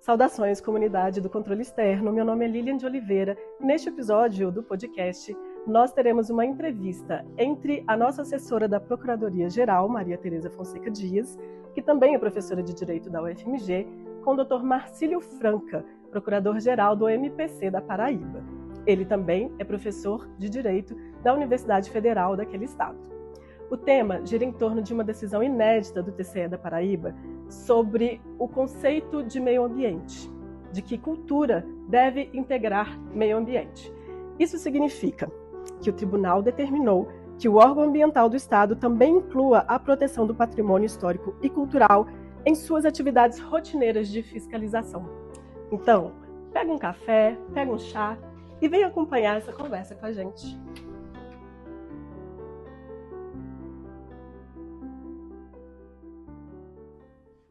Saudações, comunidade do controle externo. Meu nome é Lilian de Oliveira e neste episódio do podcast nós teremos uma entrevista entre a nossa assessora da Procuradoria-Geral, Maria Tereza Fonseca Dias, que também é professora de Direito da UFMG, com o Dr. Marcílio Franca, procurador-geral do MPC da Paraíba. Ele também é professor de Direito da Universidade Federal daquele estado. O tema gira em torno de uma decisão inédita do TCE da Paraíba sobre o conceito de meio ambiente, de que cultura deve integrar meio ambiente. Isso significa que o tribunal determinou que o órgão ambiental do Estado também inclua a proteção do patrimônio histórico e cultural em suas atividades rotineiras de fiscalização. Então, pega um café, pega um chá e vem acompanhar essa conversa com a gente.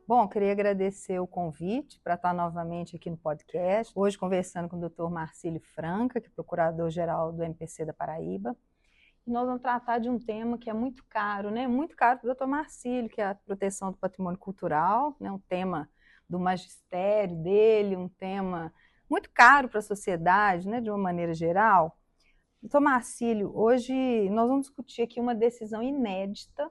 Bom, queria agradecer o convite para estar novamente aqui no podcast, hoje conversando com o Dr. Marcílio Franca, que é procurador-geral do MPC da Paraíba. E nós vamos tratar de um tema que é muito caro, né? Muito caro para o Dr. Marcílio, que é a proteção do patrimônio cultural, né? Um tema do magistério dele, um tema muito caro para a sociedade, né? De uma maneira geral. Dr. Marcílio, hoje nós vamos discutir aqui uma decisão inédita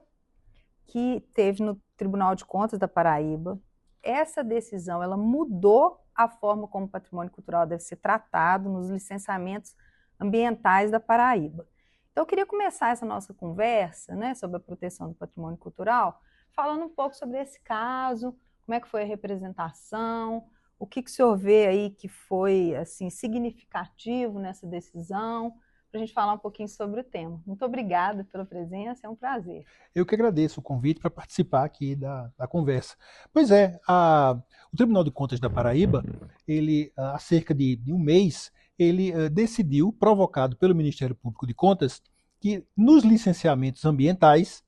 que teve no Tribunal de Contas da Paraíba. Essa decisão, ela mudou a forma como o patrimônio cultural deve ser tratado nos licenciamentos ambientais da Paraíba. Então, eu queria começar essa nossa conversa, né, sobre a proteção do patrimônio cultural, falando um pouco sobre esse caso, como é que foi a representação, o que o senhor vê aí que foi assim, significativo nessa decisão, para a gente falar um pouquinho sobre o tema. Muito obrigada pela presença, é um prazer. Eu que agradeço o convite para participar aqui da conversa. Pois é, o Tribunal de Contas da Paraíba, ele, há cerca de um mês, ele decidiu, provocado pelo Ministério Público de Contas, que nos licenciamentos ambientais,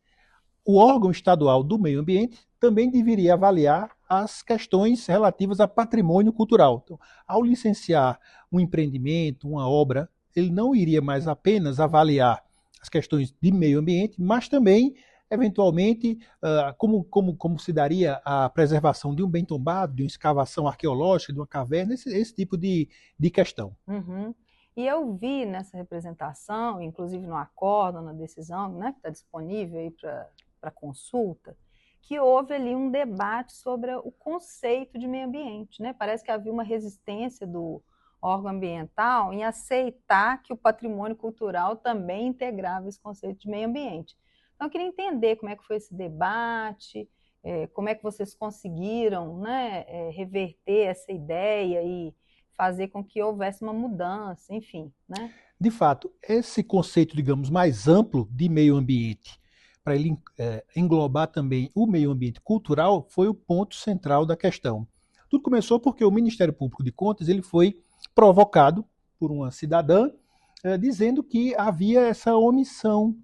o órgão estadual do meio ambiente também deveria avaliar as questões relativas a patrimônio cultural. Então, ao licenciar um empreendimento, uma obra, ele não iria mais apenas avaliar as questões de meio ambiente, mas também, eventualmente, como se daria a preservação de um bem tombado, de uma escavação arqueológica, de uma caverna, esse tipo de questão. Uhum. E eu vi nessa representação, inclusive no acórdão, na decisão, né, que está disponível aí para consulta, que houve ali um debate sobre o conceito de meio ambiente, né? Parece que havia uma resistência do órgão ambiental em aceitar que o patrimônio cultural também integrava esse conceito de meio ambiente. Então, eu queria entender como é que foi esse debate, como é que vocês conseguiram, né, reverter essa ideia e fazer com que houvesse uma mudança, enfim, né? De fato, esse conceito, digamos, mais amplo de meio ambiente, para ele englobar também o meio ambiente cultural, foi o ponto central da questão. Tudo começou porque o Ministério Público de Contas ele foi provocado por uma cidadã, dizendo que havia essa omissão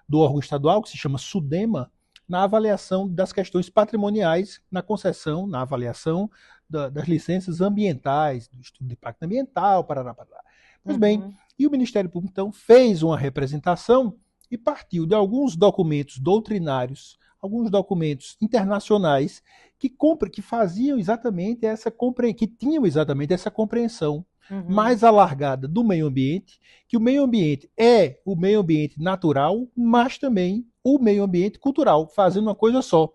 do órgão estadual, que se chama SUDEMA, na avaliação das questões patrimoniais, na concessão, na avaliação das licenças ambientais, do estudo de impacto ambiental, parará. Pois bem, e o Ministério Público, então, fez uma representação e partiu de alguns documentos doutrinários, alguns documentos internacionais que faziam exatamente que tinham exatamente essa compreensão mais alargada do meio ambiente, que o meio ambiente é o meio ambiente natural, mas também o meio ambiente cultural, fazendo uma coisa só.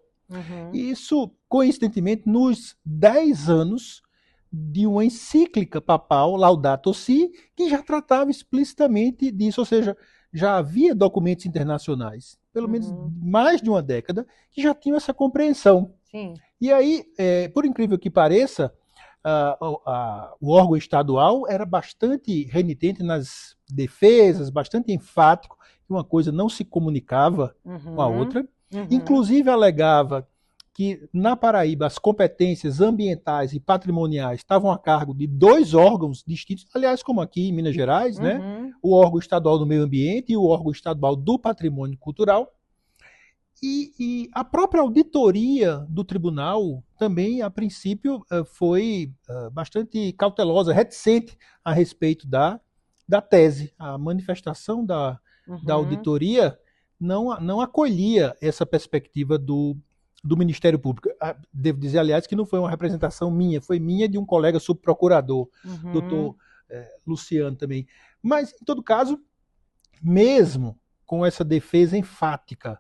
E isso, coincidentemente, nos 10 anos de uma encíclica papal, Laudato Si, que já tratava explicitamente disso, ou seja, já havia documentos internacionais, pelo menos mais de uma década, que já tinham essa compreensão. Sim. E aí, por incrível que pareça, o órgão estadual era bastante renitente nas defesas, bastante enfático, que uma coisa não se comunicava com a outra, inclusive alegava que na Paraíba as competências ambientais e patrimoniais estavam a cargo de 2 órgãos distintos, aliás, como aqui em Minas Gerais, né? O órgão estadual do meio ambiente e o órgão estadual do patrimônio cultural. E a própria auditoria do tribunal também, a princípio, foi bastante cautelosa, reticente a respeito da tese. A manifestação da auditoria não acolhia essa perspectiva do do Ministério Público. Devo dizer, aliás, que não foi uma representação minha, foi minha de um colega subprocurador, doutor Luciano também. Mas, em todo caso, mesmo com essa defesa enfática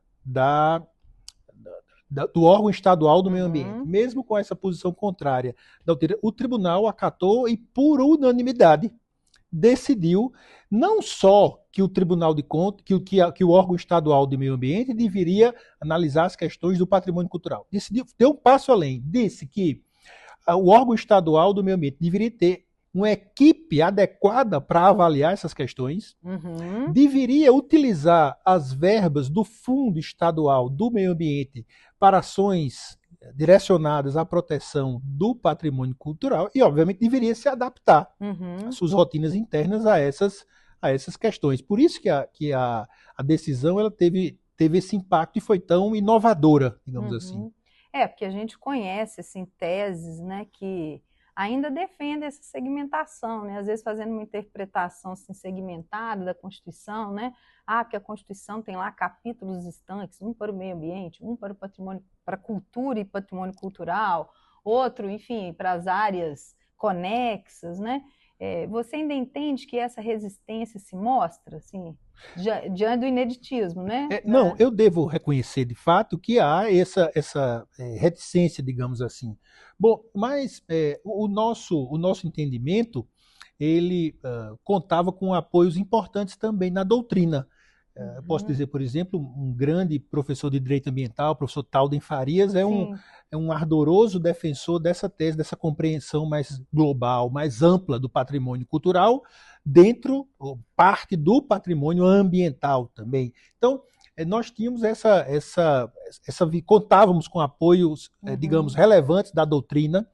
do órgão estadual do meio ambiente, mesmo com essa posição contrária da autoridade, o tribunal acatou e, por unanimidade, decidiu não só que o Tribunal de Contas, que o órgão estadual do meio ambiente deveria analisar as questões do patrimônio cultural. Decidiu, deu um passo além, disse que o órgão estadual do meio ambiente deveria ter uma equipe adequada para avaliar essas questões, deveria utilizar as verbas do Fundo Estadual do Meio Ambiente para ações direcionadas à proteção do patrimônio cultural e, obviamente, deveria se adaptar às suas rotinas internas a essas questões. Por isso que a decisão ela teve esse impacto e foi tão inovadora, digamos assim. Porque a gente conhece assim, teses, né, que ainda defendem essa segmentação, né? Às vezes fazendo uma interpretação assim, segmentada da Constituição, né? Porque a Constituição tem lá capítulos estanques, um para o meio ambiente, um para o patrimônio, para a cultura e patrimônio cultural, outro, enfim, para as áreas conexas, né? Você ainda entende que essa resistência se mostra, assim, diante do ineditismo, né? Não, eu devo reconhecer de fato que há essa reticência, digamos assim. Bom, mas o nosso entendimento, ele contava com apoios importantes também na doutrina. Posso dizer, por exemplo, um grande professor de direito ambiental, o professor Talden Farias, é um ardoroso defensor dessa tese, dessa compreensão mais global, mais ampla do patrimônio cultural, parte do patrimônio ambiental também. Então, nós tínhamos contávamos com apoios, digamos, relevantes da doutrina,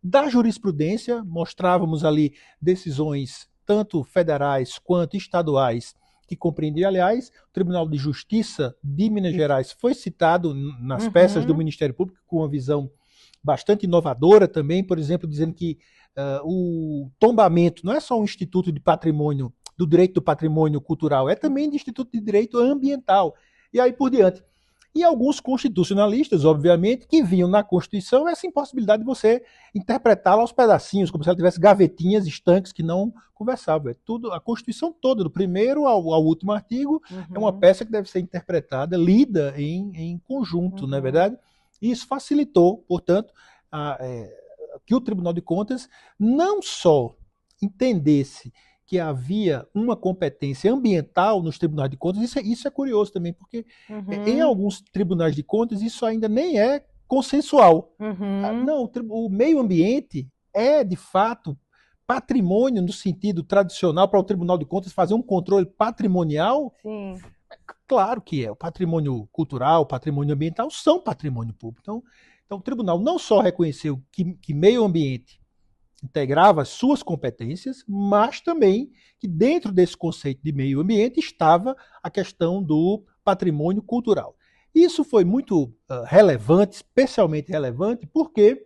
da jurisprudência, mostrávamos ali decisões tanto federais quanto estaduais que compreendia, aliás, o Tribunal de Justiça de Minas Gerais foi citado nas peças do Ministério Público com uma visão bastante inovadora também, por exemplo, dizendo que o tombamento não é só um instituto de patrimônio, do direito do patrimônio cultural, é também de instituto de direito ambiental, e aí por diante. E alguns constitucionalistas, obviamente, que viam na Constituição essa impossibilidade de você interpretá-la aos pedacinhos, como se ela tivesse gavetinhas, estanques que não conversavam. A Constituição toda, do primeiro ao último artigo, é uma peça que deve ser interpretada, lida em conjunto, não é verdade? E isso facilitou, portanto, que o Tribunal de Contas não só entendesse que havia uma competência ambiental nos tribunais de contas, isso é curioso também, porque em alguns tribunais de contas isso ainda nem é consensual. Não, o meio ambiente é, de fato, patrimônio no sentido tradicional para o Tribunal de Contas fazer um controle patrimonial. Sim. Claro que é. O patrimônio cultural, o patrimônio ambiental são patrimônio público. Então o tribunal não só reconheceu que meio ambiente integrava as suas competências, mas também que dentro desse conceito de meio ambiente estava a questão do patrimônio cultural. Isso foi muito relevante, especialmente relevante, porque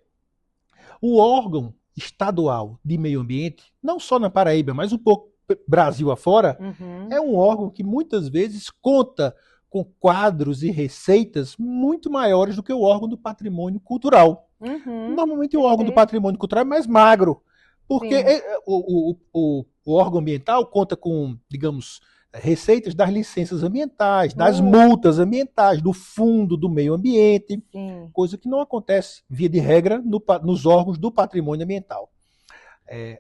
o órgão estadual de meio ambiente, não só na Paraíba, mas um pouco Brasil afora, é um órgão que muitas vezes conta com quadros e receitas muito maiores do que o órgão do patrimônio cultural. Normalmente o órgão do patrimônio cultural é mais magro, porque o órgão ambiental conta com, digamos, receitas das licenças ambientais, das multas ambientais, do fundo do meio ambiente, coisa que não acontece, via de regra, nos órgãos do patrimônio ambiental.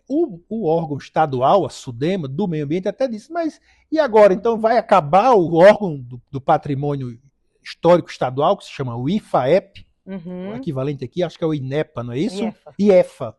O órgão estadual, a SUDEMA, do meio ambiente, até disse, mas e agora? Então vai acabar o órgão do patrimônio histórico estadual, que se chama o IFAEP, o equivalente aqui, acho que é o INEPA, não é isso? IEFA.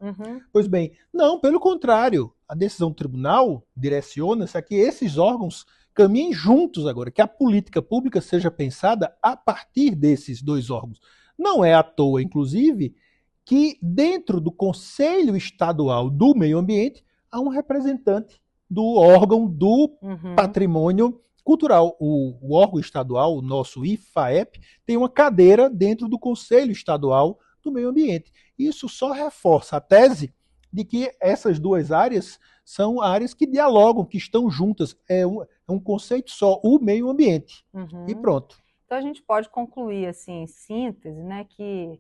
Pois bem, não, pelo contrário, a decisão do tribunal direciona-se a que esses órgãos caminhem juntos agora, que a política pública seja pensada a partir desses dois órgãos. Não é à toa, inclusive, que dentro do Conselho Estadual do Meio Ambiente há um representante do órgão do patrimônio cultural. O órgão estadual, o nosso IFAEP, tem uma cadeira dentro do Conselho Estadual do Meio Ambiente. Isso só reforça a tese de que essas duas áreas são áreas que dialogam, que estão juntas. É um conceito só, o meio ambiente. E pronto. Então, a gente pode concluir, assim, em síntese, né, que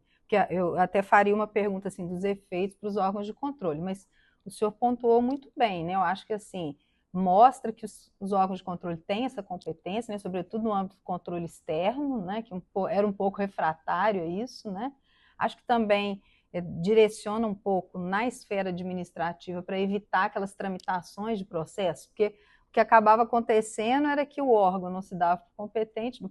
eu até faria uma pergunta, assim, dos efeitos para os órgãos de controle, mas o senhor pontuou muito bem, né? Eu acho que, assim, mostra que os órgãos de controle têm essa competência, né, sobretudo no âmbito do controle externo, né, que era um pouco refratário a isso, né? Acho que também direciona um pouco na esfera administrativa para evitar aquelas tramitações de processo, porque o que acabava acontecendo era que o órgão não se dava competente,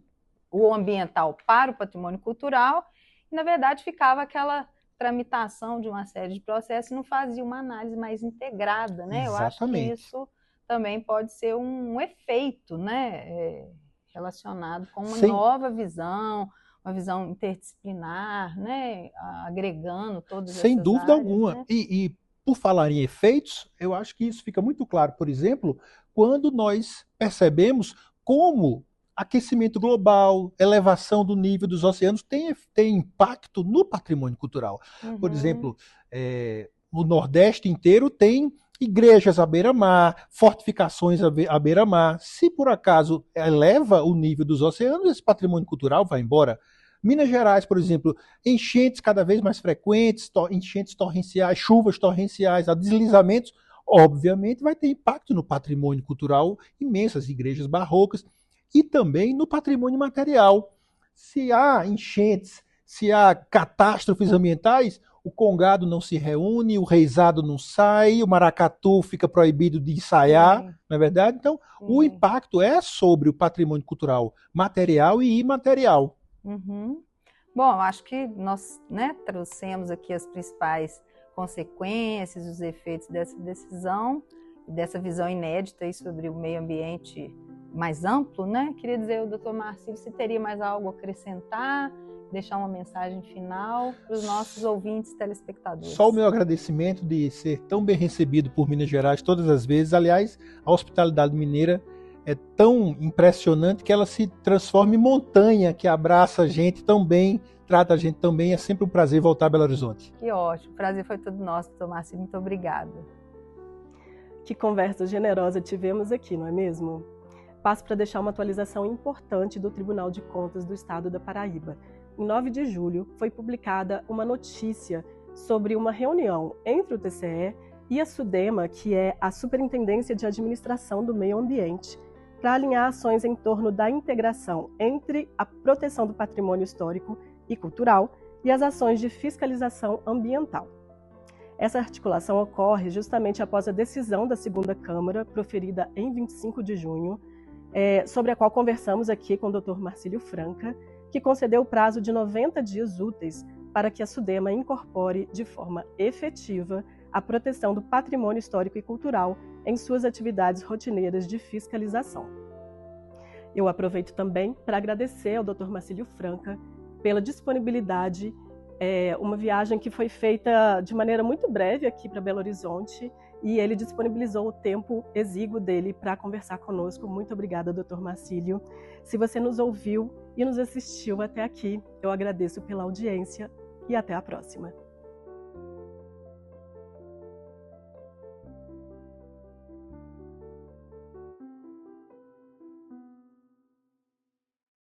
o ambiental para o patrimônio cultural, e, na verdade, ficava aquela tramitação de uma série de processos e não fazia uma análise mais integrada, né? Eu acho que isso também pode ser um efeito, né, relacionado com uma nova visão, uma visão interdisciplinar, né, agregando todas essas áreas. Sem dúvida alguma. Né? E por falar em efeitos, eu acho que isso fica muito claro, por exemplo, quando nós percebemos como aquecimento global, elevação do nível dos oceanos tem impacto no patrimônio cultural. Por exemplo, o Nordeste inteiro tem igrejas à beira-mar, fortificações à beira-mar. Se por acaso eleva o nível dos oceanos, esse patrimônio cultural vai embora. Minas Gerais, por exemplo, enchentes cada vez mais frequentes, enchentes torrenciais, chuvas torrenciais, deslizamentos, obviamente vai ter impacto no patrimônio cultural, imensas igrejas barrocas, e também no patrimônio material. Se há enchentes, se há catástrofes ambientais, o congado não se reúne, o reisado não sai, o maracatu fica proibido de ensaiar, não é verdade? Então, o impacto é sobre o patrimônio cultural material e imaterial. Bom, acho que nós, né, trouxemos aqui as principais consequências, os efeitos dessa decisão, dessa visão inédita aí sobre o meio ambiente mais amplo, né? Queria dizer ao Dr. Marcílio se teria mais algo a acrescentar, deixar uma mensagem final para os nossos ouvintes telespectadores. Só o meu agradecimento de ser tão bem recebido por Minas Gerais todas as vezes. Aliás, a hospitalidade mineira é tão impressionante que ela se transforma em montanha, que abraça a gente tão bem, trata a gente tão bem. É sempre um prazer voltar a Belo Horizonte. Que ótimo, o prazer foi todo nosso, Dr. Marcílio, muito obrigada. Que conversa generosa tivemos aqui, não é mesmo? Passo para deixar uma atualização importante do Tribunal de Contas do Estado da Paraíba. Em 9 de julho, foi publicada uma notícia sobre uma reunião entre o TCE e a SUDEMA, que é a Superintendência de Administração do Meio Ambiente, para alinhar ações em torno da integração entre a proteção do patrimônio histórico e cultural e as ações de fiscalização ambiental. Essa articulação ocorre justamente após a decisão da segunda Câmara, proferida em 25 de junho, sobre a qual conversamos aqui com o Dr. Marcílio Franca, que concedeu o prazo de 90 dias úteis para que a SUDEMA incorpore de forma efetiva a proteção do patrimônio histórico e cultural em suas atividades rotineiras de fiscalização. Eu aproveito também para agradecer ao Dr. Marcílio Franca pela disponibilidade, uma viagem que foi feita de maneira muito breve aqui para Belo Horizonte, e ele disponibilizou o tempo exíguo dele para conversar conosco. Muito obrigada, Dr. Marcílio. Se você nos ouviu e nos assistiu até aqui, eu agradeço pela audiência e até a próxima.